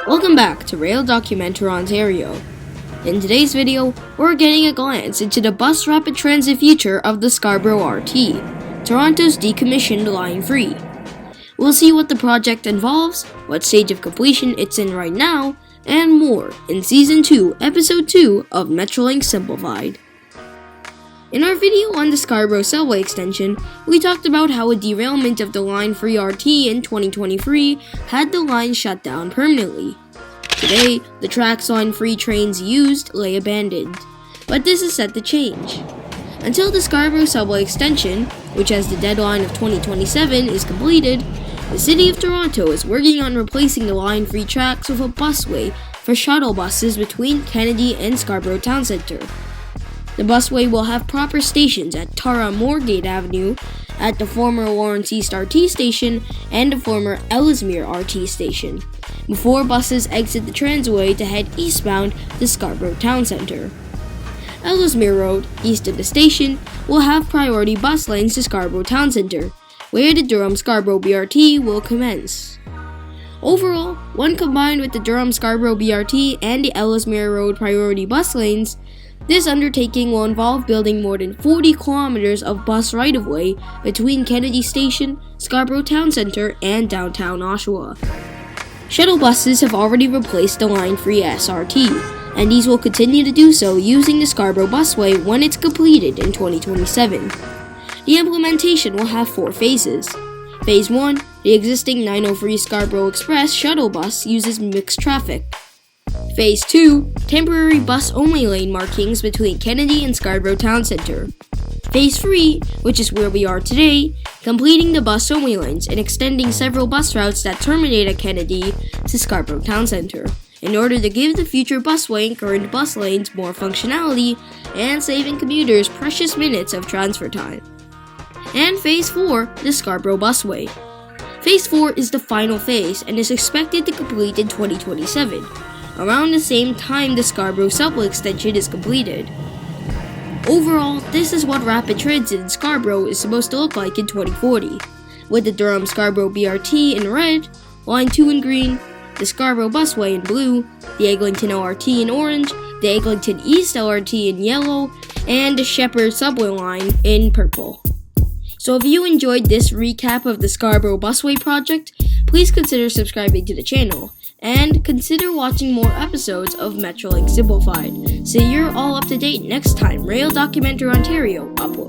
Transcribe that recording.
Welcome back to Rail Documentary Ontario. In today's video, we're getting a glance into the bus rapid transit future of the Scarborough RT, Toronto's decommissioned Line 3. We'll see what the project involves, what stage of completion it's in right now, and more in Season 2, Episode 2 of Metrolinx Simplified. In our video on the Scarborough subway extension, we talked about how a derailment of the Line 3 RT in 2023 had the line shut down permanently. Today, the tracks Line 3 trains used lay abandoned, but this is set to change. Until the Scarborough subway extension, which has the deadline of 2027, is completed, the City of Toronto is working on replacing the Line 3 tracks with a busway for shuttle buses between Kennedy and Scarborough Town Centre. The busway will have proper stations at Tara Moorgate Avenue, at the former Lawrence East RT station, and the former Ellesmere RT station, before buses exit the transway to head eastbound to Scarborough Town Centre. Ellesmere Road, east of the station, will have priority bus lanes to Scarborough Town Centre, where the Durham-Scarborough BRT will commence. Overall, when combined with the Durham-Scarborough BRT and the Ellesmere Road priority bus lanes, this undertaking will involve building more than 40 kilometers of bus right-of-way between Kennedy Station, Scarborough Town Centre, and downtown Oshawa. Shuttle buses have already replaced the Line 3 SRT, and these will continue to do so using the Scarborough Busway when it's completed in 2027. The implementation will have 4 phases. Phase 1, the existing 903 Scarborough Express shuttle bus uses mixed traffic. Phase 2, temporary bus-only lane markings between Kennedy and Scarborough Town Centre. Phase 3, which is where we are today, completing the bus-only lanes and extending several bus routes that terminate at Kennedy to Scarborough Town Centre, in order to give the future busway and current bus lanes more functionality and saving commuters precious minutes of transfer time. And Phase 4, the Scarborough Busway. Phase 4 is the final phase and is expected to complete in 2027. Around the same time the Scarborough subway extension is completed. Overall, this is what rapid transit in Scarborough is supposed to look like in 2040, with the Durham-Scarborough BRT in red, Line 2 in green, the Scarborough Busway in blue, the Eglinton LRT in orange, the Eglinton East LRT in yellow, and the Shepherd subway line in purple. So if you enjoyed this recap of the Scarborough Busway project, please consider subscribing to the channel, and consider watching more episodes of Metrolinx Simplified, so you're all up to date next time Rail Documentary Ontario uploads.